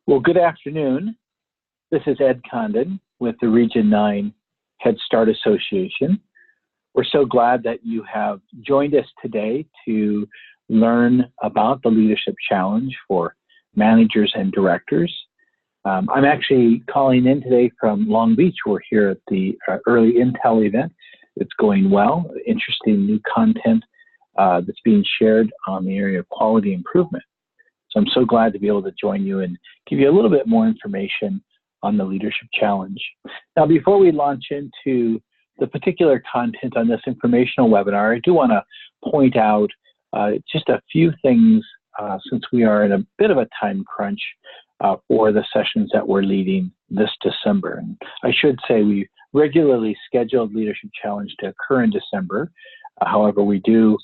Well, good afternoon. This is Ed Condon with the Region 9 Head Start Association. We're so glad that you have joined us today to learn about the Leadership Challenge for managers and directors. I'm actually calling in today from Long Beach. We're here at the Early Intel event. It's going well. Interesting new content that's being shared on the area of quality improvement. So I'm so glad to be able to join you and give you a little bit more information on the Leadership Challenge. Now, before we launch into the particular content on this informational webinar, I do want to point out just a few things since we are in a bit of a time crunch for the sessions that we're leading this December. And I should say we regularly scheduled Leadership Challenge to occur in December. However, we do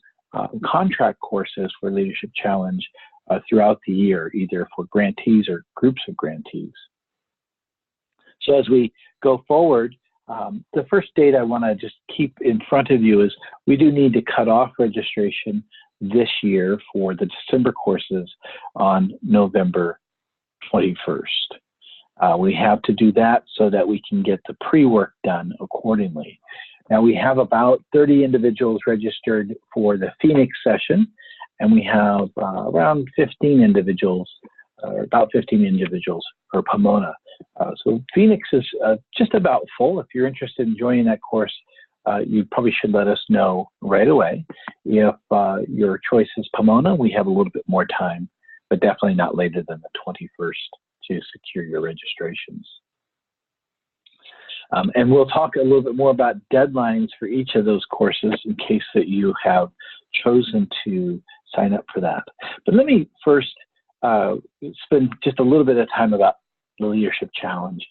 contract courses for Leadership Challenge throughout the year, either for grantees or groups of grantees. So as we go forward, the first date I want to just keep in front of you is we do need to cut off registration this year for the December courses on November 21st. We have to do that so that we can get the pre-work done accordingly. Now we have about 30 individuals registered for the Phoenix session, and we have around 15 individuals, about 15 individuals for Pomona. So Phoenix is just about full. If you're interested in joining that course, you probably should let us know right away. If your choice is Pomona, we have a little bit more time, but definitely not later than the 21st to secure your registrations. And we'll talk a little bit more about deadlines for each of those courses in case that you have chosen to sign up for that. But let me first spend just a little bit of time about the Leadership Challenge.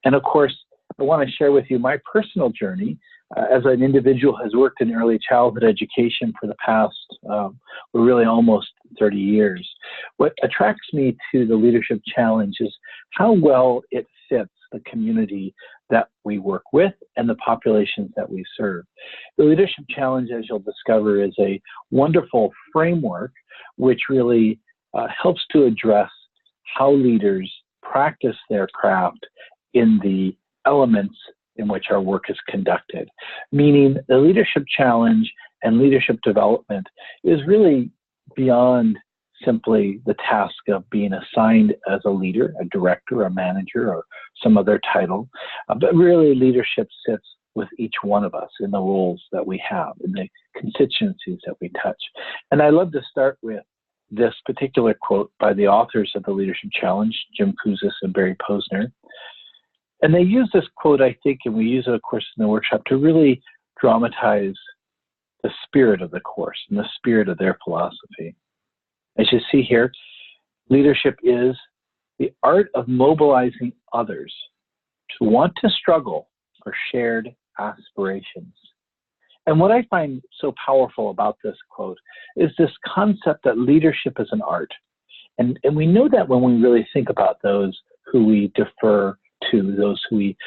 And of course, I want to share with you my personal journey as an individual who has worked in early childhood education for the past, really almost 30 years. What attracts me to the Leadership Challenge is how well it fits the community that we work with and the populations that we serve. The Leadership Challenge, as you'll discover, is a wonderful framework which really helps to address how leaders practice their craft in the elements in which our work is conducted. Meaning the Leadership Challenge and leadership development is really beyond simply the task of being assigned as a leader, a director, a manager, or some other title, but really leadership sits with each one of us in the roles that we have, in the constituencies that we touch. And I love to start with this particular quote by the authors of the Leadership Challenge, Jim Kouzes and Barry Posner. And they use this quote, I think, and we use it, of course, in the workshop to really dramatize the spirit of the course and the spirit of their philosophy. As you see here, leadership is the art of mobilizing others to want to struggle for shared aspirations. And what I find so powerful about this quote is this concept that leadership is an art. And we know that when we really think about those who we defer to, those who we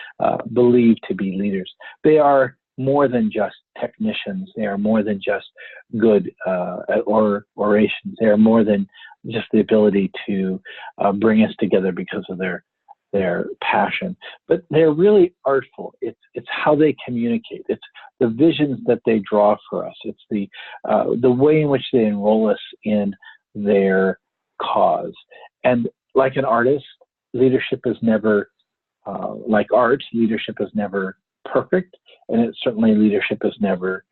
believe to be leaders. They are more than just technicians. They are more than just good orations. They are more than just the ability to bring us together because of their passion. But they're really artful. It's how they communicate. It's the visions that they draw for us. It's the way in which they enroll us in their cause. And like an artist, leadership is never like art. Leadership is never perfect, and certainly leadership is never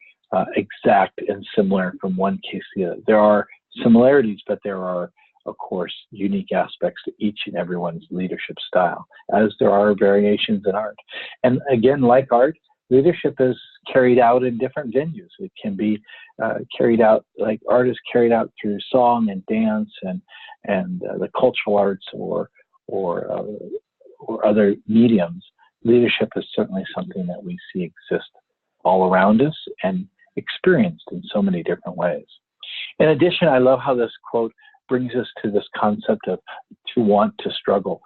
exact and similar from one case to the other. There are similarities, but there are, of course, unique aspects to each and everyone's leadership style, as there are variations in art. And again, like art, leadership is carried out in different venues. It can be carried out, like art is carried out through song and dance and the cultural arts or other mediums. Leadership is certainly something that we see exist all around us and experienced in so many different ways. In addition, I love how this quote brings us to this concept of to want to struggle.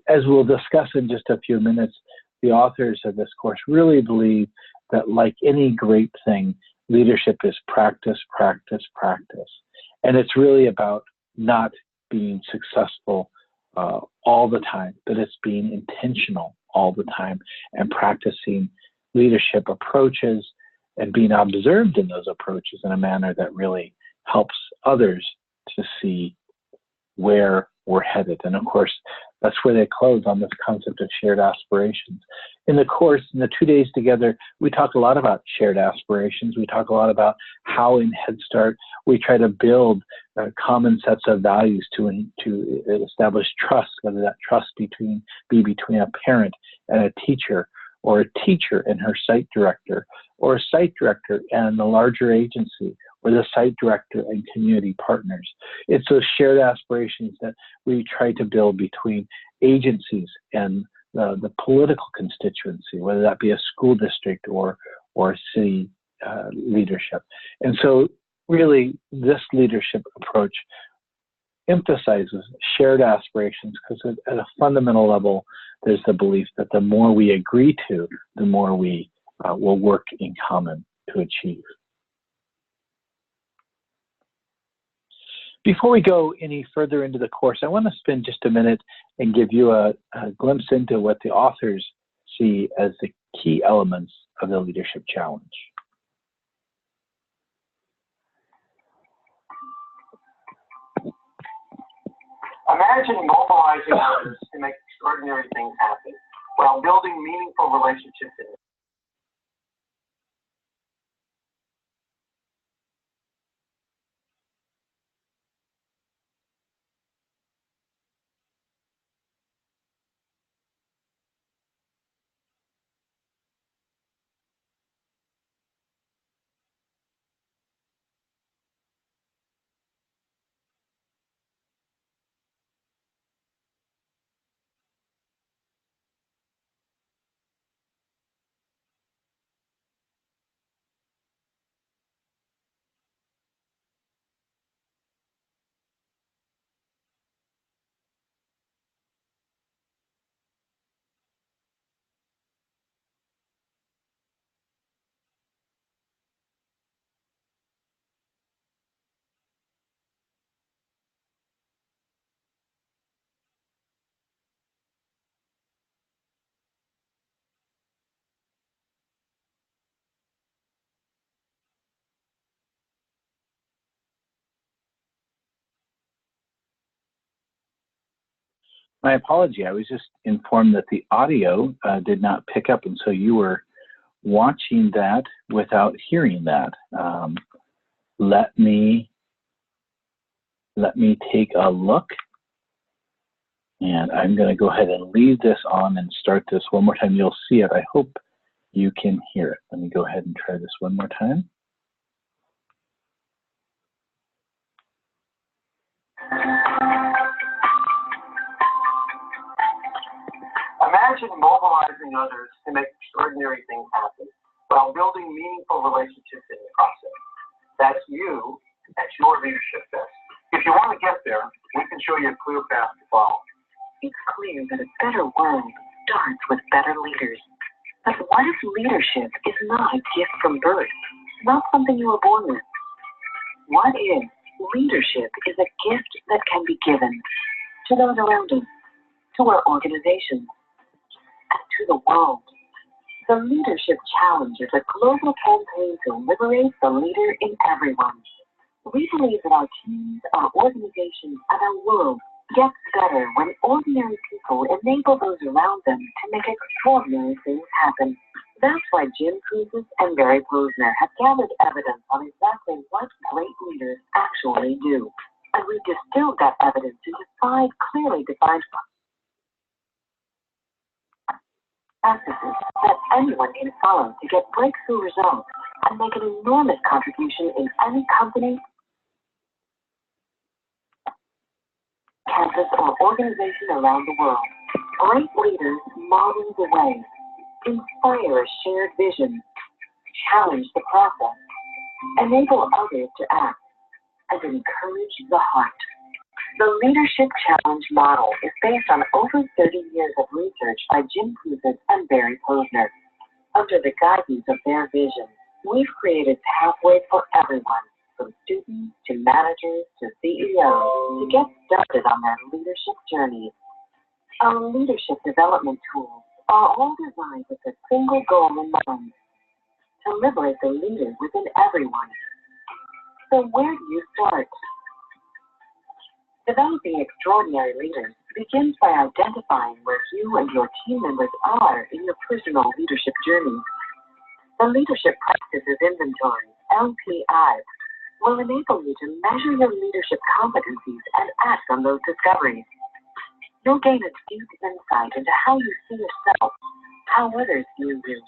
As we'll discuss in just a few minutes, the authors of this course really believe that, like any great thing, leadership is practice, practice, practice. And it's really about not being successful all the time, that it's being intentional all the time and practicing leadership approaches and being observed in those approaches in a manner that really helps others to see where we're headed. And of course, that's where they close on this concept of shared aspirations. In the course, in the 2 days together, we talk a lot about shared aspirations. We talk a lot about how in Head Start we try to build common sets of values to establish trust, whether that trust be between a parent and a teacher, or a teacher and her site director, or a site director and the larger agency, or the site director and community partners. It's those shared aspirations that we try to build between agencies and the political constituency, whether that be a school district or a city leadership. And so really this leadership approach emphasizes shared aspirations because at a fundamental level, there's the belief that the more we agree to, the more we will work in common to achieve. Before we go any further into the course, I want to spend just a minute and give you a glimpse into what the authors see as the key elements of the leadership challenge. Imagine mobilizing others to make extraordinary things happen while building meaningful relationships in it. My apology, I was just informed that the audio did not pick up, and so you were watching that without hearing that. Let me take a look, and I'm going to go ahead and leave this on and start this one more time. You'll see it. I hope you can hear it. Let me go ahead and try this one more time. Imagine mobilizing others to make extraordinary things happen while building meaningful relationships in the process. That's you at your leadership best. If you want to get there, we can show you a clear path to follow. It's clear that a better world starts with better leaders. But what if leadership is not a gift from birth, not something you were born with? What if leadership is a gift that can be given to those around us, to our organizations, and to the world? The Leadership Challenge is a global campaign to liberate the leader in everyone. We believe that our teams, our organizations, and our world gets better when ordinary people enable those around them to make extraordinary things happen. That's why Kouzes and Posner have gathered evidence on exactly what great leaders actually do. And we distilled that evidence into 5 clearly defined practices that anyone can follow to get breakthrough results and make an enormous contribution in any company, campus, or organization around the world. Great leaders model the way, inspire a shared vision, challenge the process, enable others to act, and encourage the heart. The Leadership Challenge model is based on over 30 years of research by Kouzes and Posner. Under the guidance of their vision, we've created pathways for everyone, from students to managers to CEOs, to get started on their leadership journeys Our leadership development tools are all designed with a single goal in mind: to liberate the leader within everyone. So where do you start? Developing extraordinary leaders begins by identifying where you and your team members are in your personal leadership journey. The Leadership Practices Inventory, LPI, will enable you to measure your leadership competencies and act on those discoveries. You'll gain a deep insight into how you see yourself, how others view you,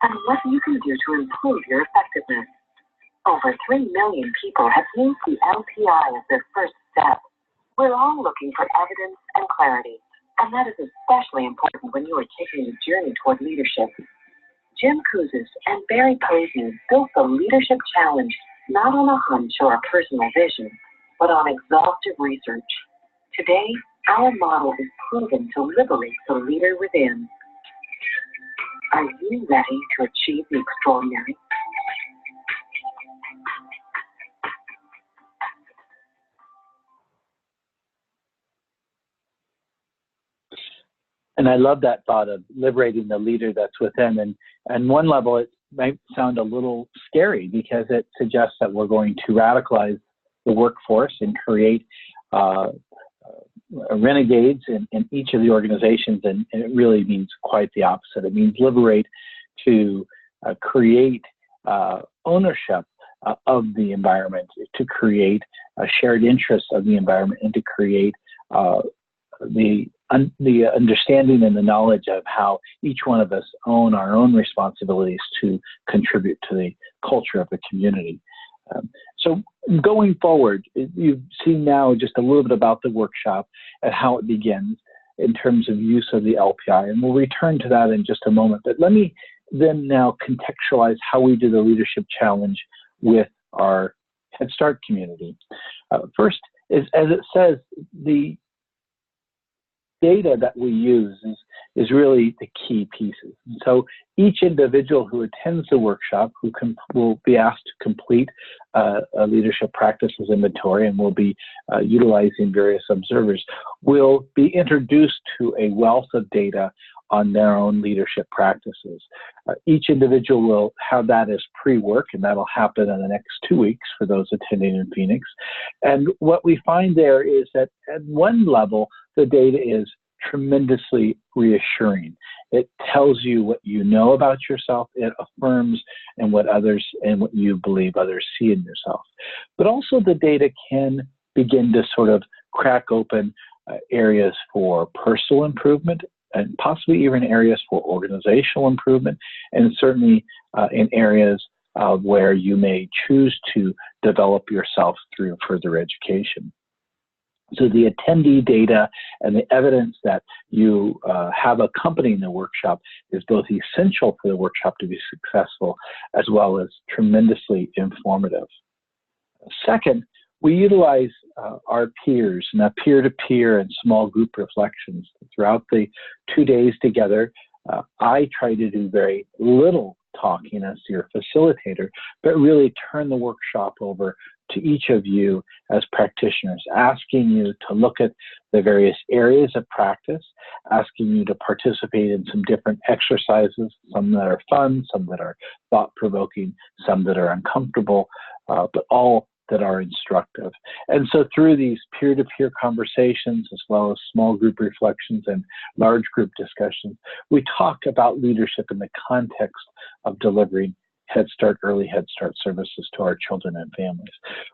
and what you can do to improve your effectiveness. Over 3 million people have used the LPI as their first step. We're all looking for evidence and clarity, and that is especially important when you are taking a journey toward leadership. Jim Kouzes and Barry Posner built the Leadership Challenge not on a hunch or a personal vision, but on exhaustive research. Today, our model is proven to liberate the leader within. Are you ready to achieve the extraordinary? And I love that thought of liberating the leader that's within. And one level, it might sound a little scary because it suggests that we're going to radicalize the workforce and create renegades in each of the organizations. And it really means quite the opposite. It means liberate to create ownership of the environment, to create a shared interest of the environment, and to create the understanding and the knowledge of how each one of us own our own responsibilities to contribute to the culture of the community. So going forward, you've seen now just a little bit about the workshop and how it begins in terms of use of the LPI, and we'll return to that in just a moment. But let me then now contextualize how we do the Leadership Challenge with our Head Start community. First, as it says, the data that we use is really the key pieces. And so each individual who attends the workshop will be asked to complete a leadership practices inventory, and will be utilizing various observers, will be introduced to a wealth of data on their own leadership practices. Each individual will have that as pre-work, and that'll happen in the next 2 weeks for those attending in Phoenix. And what we find there is that at one level, the data is tremendously reassuring. It tells you what you know about yourself. It affirms and what you believe others see in yourself. But also the data can begin to sort of crack open areas for personal improvement, and possibly even areas for organizational improvement, and certainly in areas where you may choose to develop yourself through further education. So the attendee data and the evidence that you have accompanying the workshop is both essential for the workshop to be successful, as well as tremendously informative. Second, we utilize our peers and our peer-to-peer and small group reflections throughout the 2 days together. I try to do very little talking as your facilitator, but really turn the workshop over to each of you as practitioners, asking you to look at the various areas of practice, asking you to participate in some different exercises, some that are fun, some that are thought-provoking, some that are uncomfortable, but all that are instructive. And so through these peer-to-peer conversations, as well as small group reflections and large group discussions, we talk about leadership in the context of delivering Head Start, early Head Start services to our children and families.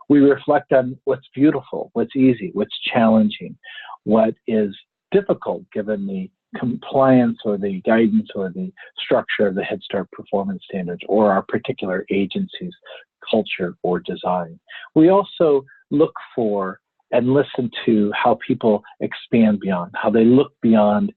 We reflect on what's beautiful, what's easy, what's challenging, what is difficult given the compliance or the guidance or the structure of the Head Start performance standards or our particular agency's culture or design. We also look for and listen to how people expand beyond, how they look beyond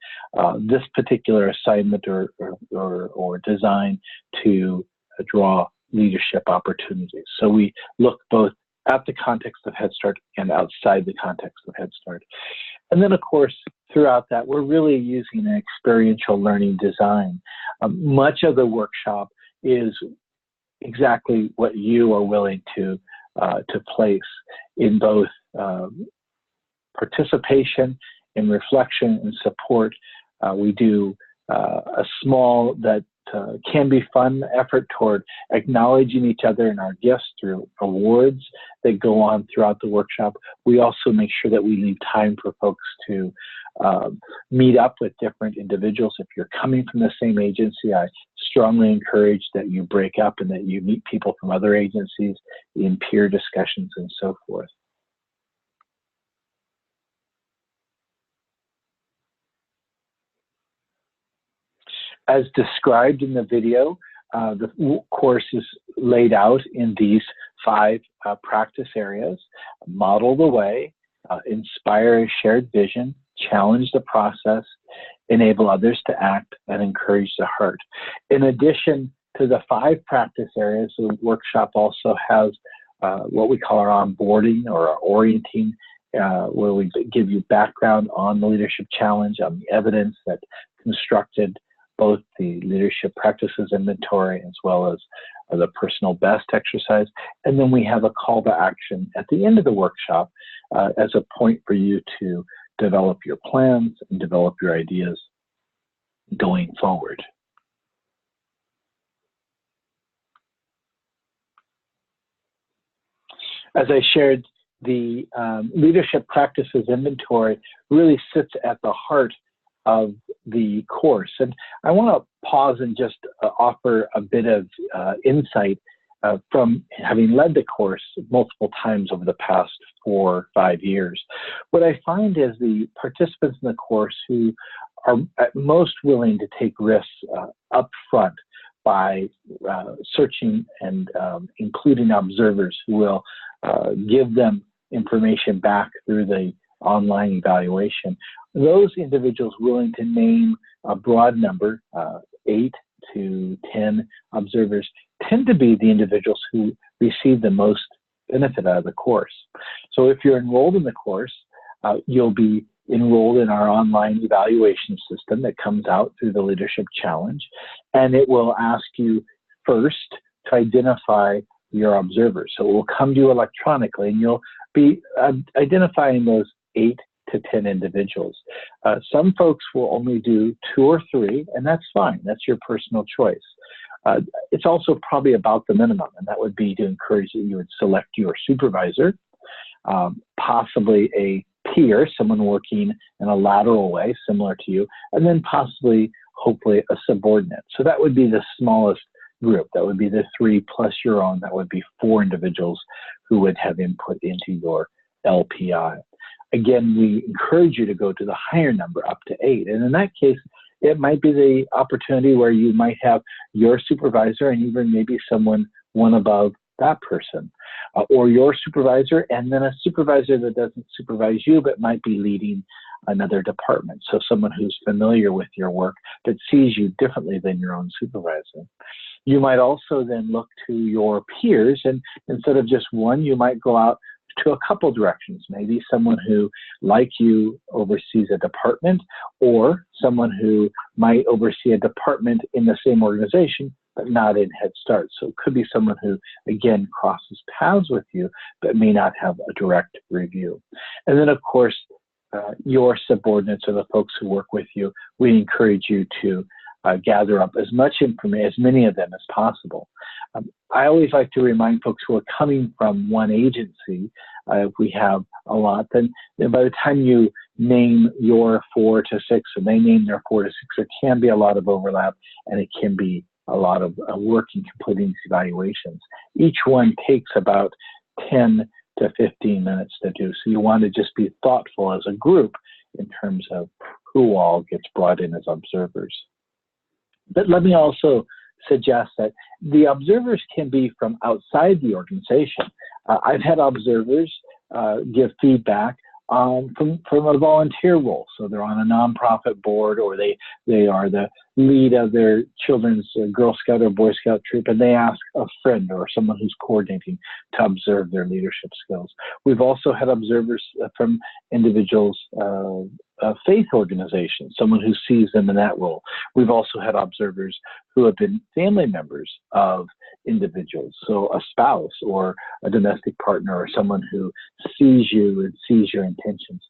this particular assignment or design to draw leadership opportunities. So we look both at the context of Head Start and outside the context of Head Start. And then, of course, throughout that, we're really using an experiential learning design. Much of the workshop is exactly what you are willing to place in both participation in reflection and support. We do a small that can be fun effort toward acknowledging each other and our gifts through awards that go on throughout the workshop. We also make sure that we leave time for folks to meet up with different individuals. If you're coming from the same agency, I strongly encourage that you break up and that you meet people from other agencies in peer discussions and so forth. As described in the video, the course is laid out in these 5 practice areas: model the way, inspire a shared vision, challenge the process, enable others to act, and encourage the heart. In addition to the 5 practice areas, the workshop also has what we call our onboarding or our orienting, where we give you background on the leadership challenge, on the evidence that constructed both the leadership practices inventory as well as the personal best exercise. And then we have a call to action at the end of the workshop as a point for you to develop your plans and develop your ideas going forward. As I shared, the leadership practices inventory really sits at the heart of the course. And I want to pause and just offer a bit of insight from having led the course multiple times over the past 4 or 5 years. What I find is the participants in the course who are at most willing to take risks up front by searching and including observers who will give them information back through the online evaluation. Those individuals willing to name a broad number, 8 to 10 observers, tend to be the individuals who receive the most benefit out of the course. So if you're enrolled in the course, you'll be enrolled in our online evaluation system that comes out through the Leadership Challenge, and it will ask you first to identify your observers. So it will come to you electronically, and you'll be identifying those 8 to 10 individuals. Some folks will only do 2 or 3, and that's fine. That's your personal choice. It's also probably about the minimum, and that would be to encourage that you would select your supervisor, possibly a peer, someone working in a lateral way, similar to you, and then possibly, hopefully, a subordinate. So that would be the smallest group. That would be the 3 plus your own. That would be 4 individuals who would have input into your LPI. Again, we encourage you to go to the higher number, up to 8. And in that case, it might be the opportunity where you might have your supervisor and even maybe someone one above that person, or your supervisor and then a supervisor that doesn't supervise you but might be leading another department. So someone who's familiar with your work but sees you differently than your own supervisor. You might also then look to your peers, and instead of just one, you might go out to a couple directions. Maybe someone who, like you, oversees a department, or someone who might oversee a department in the same organization, but not in Head Start. So it could be someone who, again, crosses paths with you, but may not have a direct review. And then, of course, your subordinates or the folks who work with you, we encourage you to gather up as much information, as many of them as possible. I always like to remind folks who are coming from one agency, if we have a lot, then by the time you name your 4 to 6 and they name their 4 to 6, there can be a lot of overlap, and it can be a lot of work in completing these evaluations. Each one takes about 10 to 15 minutes to do, so you want to just be thoughtful as a group in terms of who all gets brought in as observers. But let me also suggest that the observers can be from outside the organization. I've had observers give feedback from a volunteer role. So they're on a nonprofit board, or they are the lead of their children's Girl Scout or Boy Scout troop, and they ask a friend or someone who's coordinating to observe their leadership skills. We've also had observers from individuals' faith organizations, someone who sees them in that role. We've also had observers who have been family members of individuals, so a spouse or a domestic partner or someone who sees you and sees your intentions.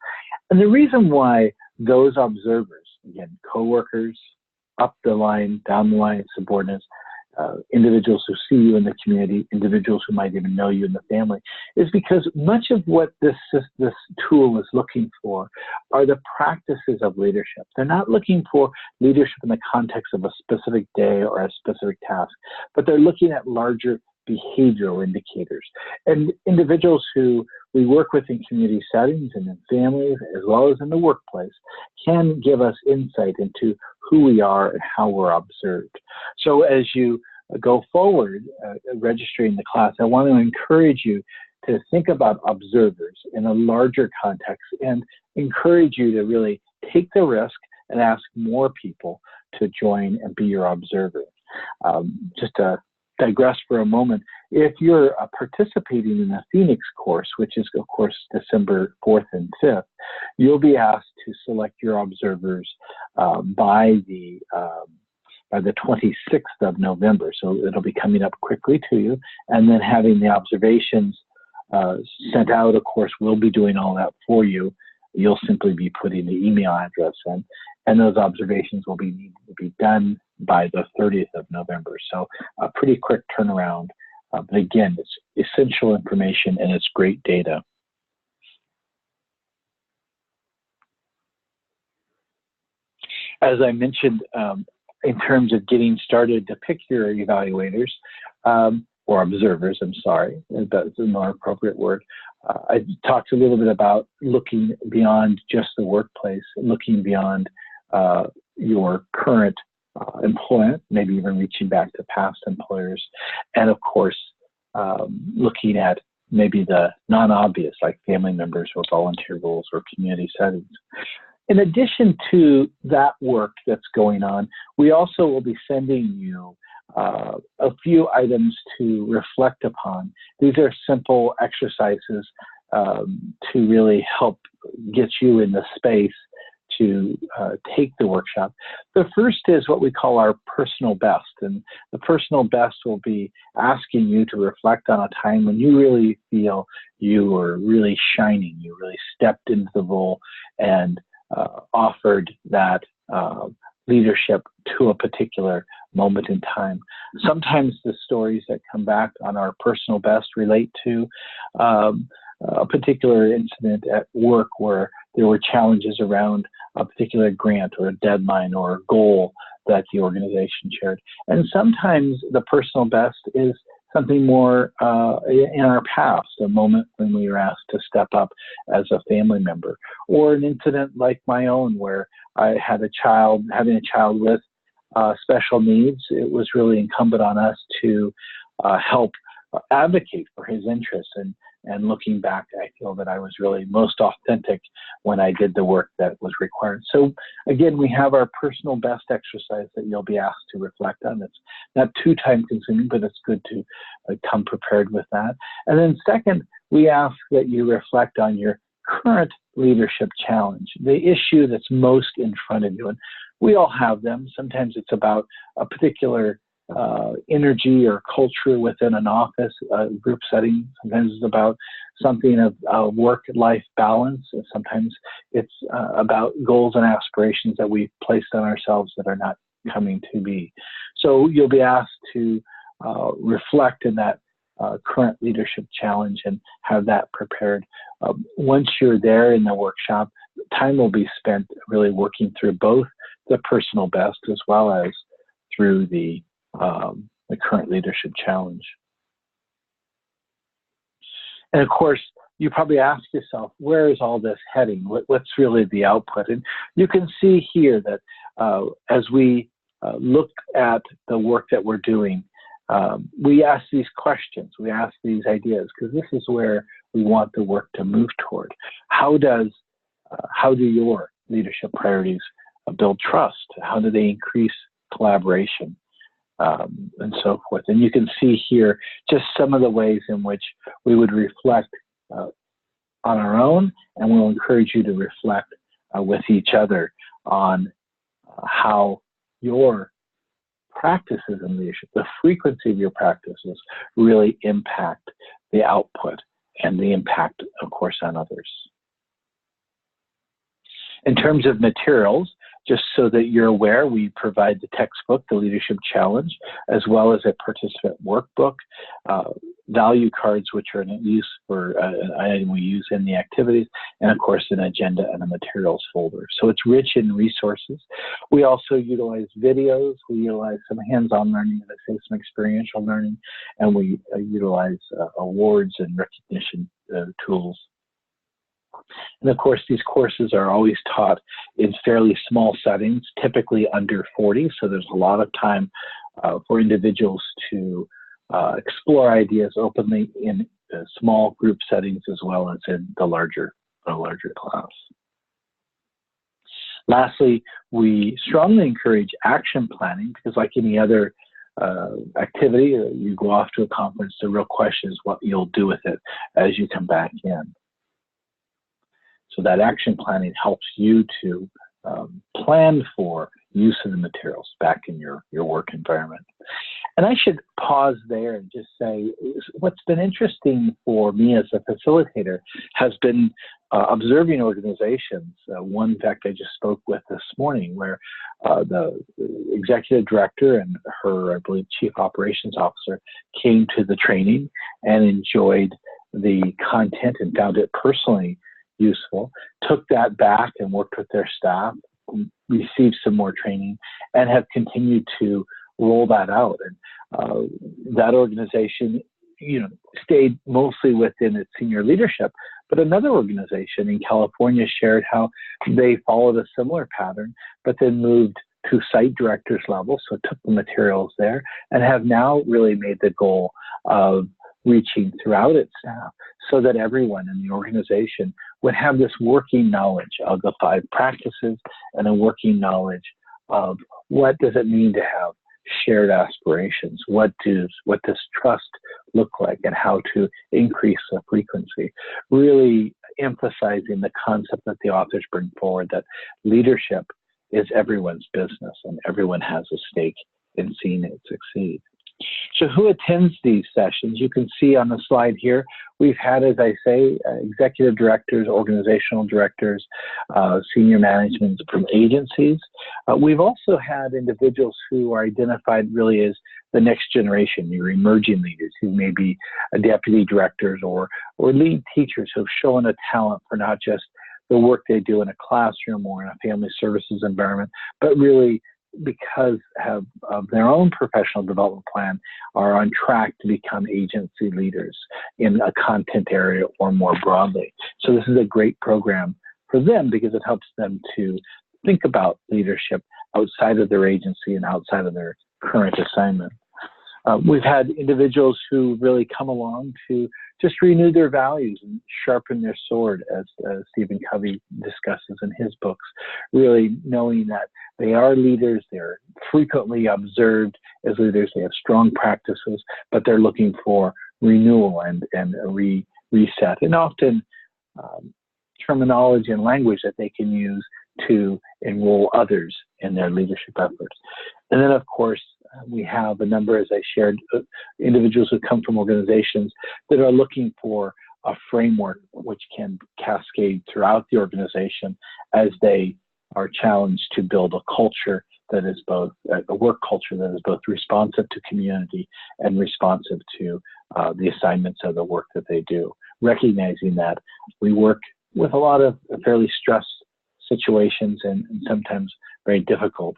And the reason why those observers, again, coworkers, up the line, down the line, subordinates, individuals who see you in the community, individuals who might even know you in the family, is because much of what this tool is looking for are the practices of leadership. They're not looking for leadership in the context of a specific day or a specific task, but they're looking at larger behavioral indicators. And individuals who we work with in community settings and in families, as well as in the workplace, can give us insight into who we are and how we're observed. So as you go forward registering the class, I want to encourage you to think about observers in a larger context and encourage you to really take the risk and ask more people to join and be your observer. Just to digress for a moment, if you're participating in the Phoenix course, which is of course December 4th and 5th, you'll be asked to select your observers by the 26th of November. So it'll be coming up quickly to you, and then having the observations sent out. Of course, we'll be doing all that for you. You'll simply be putting the email address in, and those observations will need to be done by the 30th of November. So a pretty quick turnaround. But again, it's essential information and it's great data. As I mentioned, in terms of getting started to pick your evaluators, or observers, I'm sorry, that's a more appropriate word. I talked a little bit about looking beyond just the workplace, looking beyond your current employment, maybe even reaching back to past employers, and of course, looking at maybe the non-obvious, like family members or volunteer roles or community settings. In addition to that work that's going on, we also will be sending you a few items to reflect upon. These are simple exercises to really help get you in the space to take the workshop. The first is what we call our personal best, and the personal best will be asking you to reflect on a time when you really feel you were really shining, you really stepped into the role and offered that leadership to a particular moment in time. Sometimes the stories that come back on our personal best relate to a particular incident at work where there were challenges around a particular grant or a deadline or a goal that the organization shared. And sometimes the personal best is something more in our past, a moment when we were asked to step up as a family member, or an incident like my own where I had a child, having a child with special needs. It was really incumbent on us to help advocate for his interests. And looking back, I feel that I was really most authentic when I did the work that was required. So again, we have our personal best exercise that you'll be asked to reflect on. It's not too time consuming, but it's good to come prepared with that. And then second, we ask that you reflect on your current leadership challenge, the issue that's most in front of you. And we all have them. Sometimes it's about a particular energy or culture within an office, group setting. Sometimes it's about something of work-life balance. And sometimes it's about goals and aspirations that we've placed on ourselves that are not coming to be. So you'll be asked to reflect in that current leadership challenge and have that prepared. Once you're there in the workshop, time will be spent really working through both the personal best as well as through the current leadership challenge. And of course, you probably ask yourself, where is all this heading? What's really the output? And you can see here that as we look at the work that we're doing, we ask these questions, we ask these ideas, because this is where we want the work to move toward. How do your leadership priorities build trust? How do they increase collaboration? And so forth. And you can see here just some of the ways in which we would reflect on our own, and we'll encourage you to reflect with each other on how your practices in leadership, the frequency of your practices, really impact the output and the impact, of course, on others. In terms of materials, just so that you're aware, we provide the textbook, the Leadership Challenge, as well as a participant workbook, value cards, which are in use for an item we use in the activities, and of course an agenda and a materials folder. So it's rich in resources. We also utilize videos, we utilize some hands-on learning, as I say, some experiential learning, and we utilize awards and recognition tools. And of course, these courses are always taught in fairly small settings, typically under 40, so there's a lot of time for individuals to explore ideas openly in small group settings as well as in the larger class. Lastly, we strongly encourage action planning because, like any other activity, you go off to a conference, the real question is what you'll do with it as you come back in. So that action planning helps you to plan for use of the materials back in your work environment. And I should pause there and just say, what's been interesting for me as a facilitator has been observing organizations. One, in fact, I just spoke with this morning where the executive director and her, I believe, chief operations officer came to the training and enjoyed the content and found it personally useful, took that back and worked with their staff, received some more training, and have continued to roll that out. And that organization, stayed mostly within its senior leadership, but another organization in California shared how they followed a similar pattern, but then moved to site directors level, so took the materials there, and have now really made the goal of reaching throughout its staff so that everyone in the organization would have this working knowledge of the 5 practices and a working knowledge of what does it mean to have shared aspirations, what does trust look like, and how to increase the frequency, really emphasizing the concept that the authors bring forward, that leadership is everyone's business and everyone has a stake in seeing it succeed. So who attends these sessions? You can see on the slide here, we've had, as I say, executive directors, organizational directors, senior management from agencies. We've also had individuals who are identified really as the next generation, your emerging leaders who may be deputy directors or lead teachers who've shown a talent for not just the work they do in a classroom or in a family services environment, but really because of their own professional development plan are on track to become agency leaders in a content area or more broadly. So this is a great program for them because it helps them to think about leadership outside of their agency and outside of their current assignment. We've had individuals who really come along to just renew their values and sharpen their sword, as Stephen Covey discusses in his books, really knowing that they are leaders, they're frequently observed as leaders, they have strong practices, but they're looking for renewal and a reset, and often terminology and language that they can use to enroll others in their leadership efforts. And then, of course, we have a number, as I shared, individuals who come from organizations that are looking for a framework which can cascade throughout the organization as they are challenged to build a culture that is both, a work culture that is both responsive to community and responsive to the assignments of the work that they do, recognizing that we work with a lot of fairly stressed situations and sometimes very difficult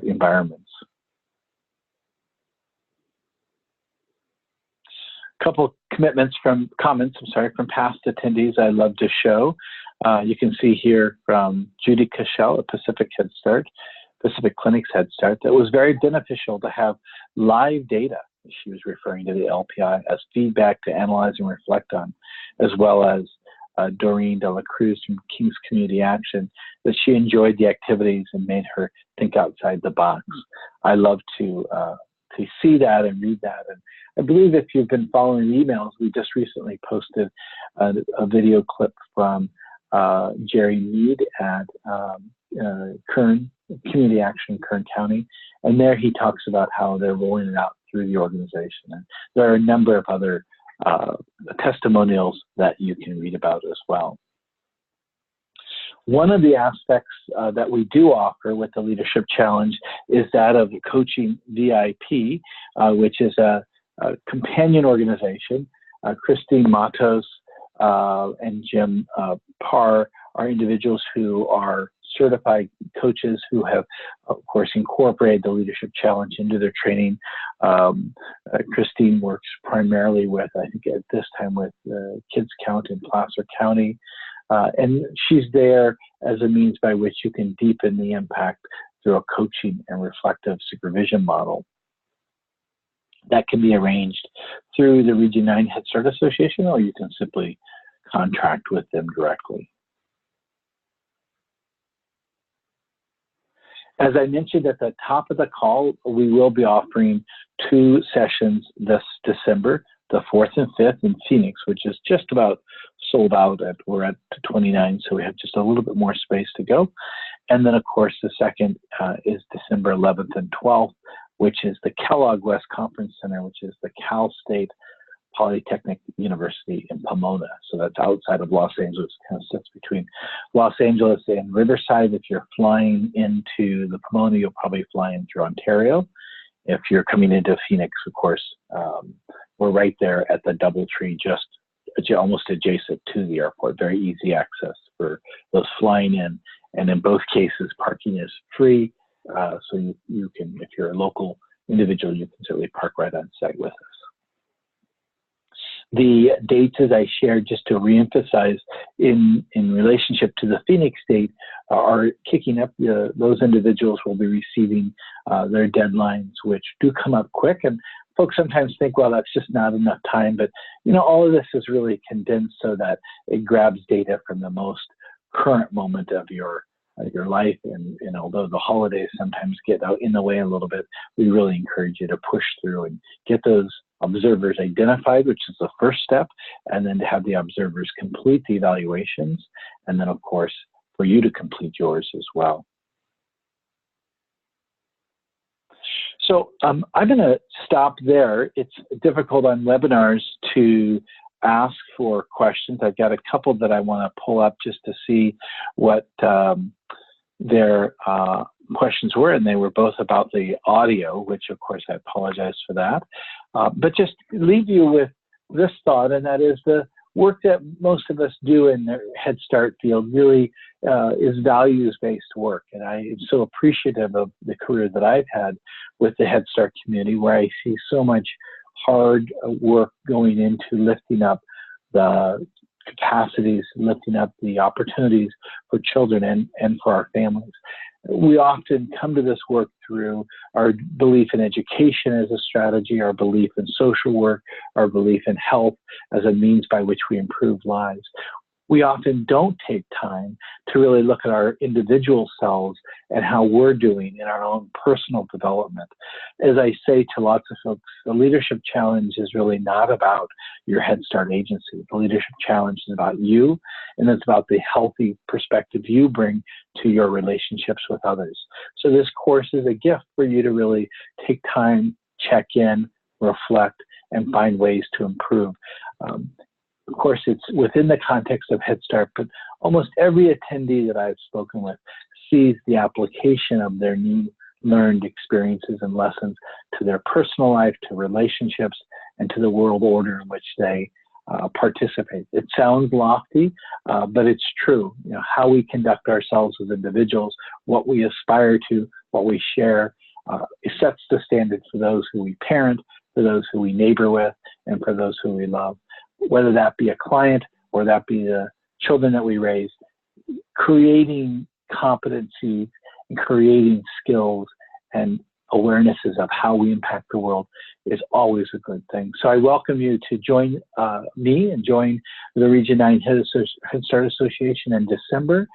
environments. Couple comments from past attendees I'd love to show. You can see here from Judy Cashel at Pacific Clinics Head Start, that was very beneficial to have live data. She was referring to the LPI as feedback to analyze and reflect on, as well as Doreen De La Cruz from King's Community Action, that she enjoyed the activities and made her think outside the box. I love to see that and read that. And I believe if you've been following the emails, we just recently posted a video clip from Jerry Mead at Kern Community Action, Kern County. And there he talks about how they're rolling it out through the organization. And there are a number of other testimonials that you can read about as well. One of the aspects that we do offer with the Leadership Challenge is that of Coaching VIP, which is a companion organization. Christine Matos and Jim Parr are individuals who are certified coaches who have, of course, incorporated the Leadership Challenge into their training. Christine works primarily with, I think at this time, with Kids Count in Placer County. And she's there as a means by which you can deepen the impact through a coaching and reflective supervision model. That can be arranged through the Region 9 Head Start Association, or you can simply contract with them directly. As I mentioned at the top of the call, we will be offering 2 sessions this December, the 4th and 5th in Phoenix, which is just about sold out. We're at 29, so we have just a little bit more space to go. And then, of course, the second is December 11th and 12th, which is the Kellogg West Conference Center, which is the Cal State Polytechnic University in Pomona. So that's outside of Los Angeles, kind of sits between Los Angeles and Riverside. If you're flying into the Pomona, you'll probably fly in through Ontario. If you're coming into Phoenix, of course, we're right there at the DoubleTree, just almost adjacent to the airport. Very easy access for those flying in. And in both cases, parking is free. So you can, if you're a local individual, you can certainly park right on site with us. The dates, as I shared, just to reemphasize, in relationship to the Phoenix date, are kicking up. Those individuals will be receiving their deadlines, which do come up quick. And folks sometimes think, well, that's just not enough time. But, you know, all of this is really condensed so that it grabs data from the most current moment of your life. And although the holidays sometimes get out in the way a little bit, we really encourage you to push through and get those observers identified, which is the first step, and then to have the observers complete the evaluations, and then, of course, for you to complete yours as well. So I'm going to stop there. It's difficult on webinars to ask for questions. I've got a couple that I want to pull up just to see what their questions were, and they were both about the audio, which of course I apologize for that. But just leave you with this thought, and that is the work that most of us do in the Head Start field really is values-based work. And I am so appreciative of the career that I've had with the Head Start community, where I see so much hard work going into lifting up the capacities, lifting up the opportunities for children and for our families. We often come to this work through our belief in education as a strategy, our belief in social work, our belief in health as a means by which we improve lives. We often don't take time to really look at our individual selves and how we're doing in our own personal development. As I say to lots of folks, the Leadership Challenge is really not about your Head Start agency. The Leadership Challenge is about you, and it's about the healthy perspective you bring to your relationships with others. So this course is a gift for you to really take time, check in, reflect, and find ways to improve. Of course, it's within the context of Head Start, but almost every attendee that I've spoken with sees the application of their new learned experiences and lessons to their personal life, to relationships, and to the world order in which they participate. It sounds lofty, but it's true. You know, how we conduct ourselves as individuals, what we aspire to, what we share, it sets the standard for those who we parent, for those who we neighbor with, and for those who we love. Whether that be a client or that be the children that we raise, creating competency and creating skills and awarenesses of how we impact the world is always a good thing. So I welcome you to join me and join the Region 9 Head Start Association in December.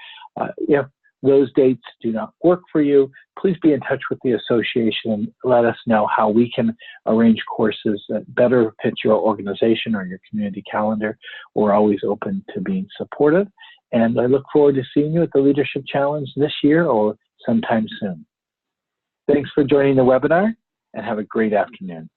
If those dates do not work for you, please be in touch with the association and let us know how we can arrange courses that better fit your organization or your community calendar. We're always open to being supportive. And I look forward to seeing you at the Leadership Challenge this year or sometime soon. Thanks for joining the webinar, and have a great afternoon.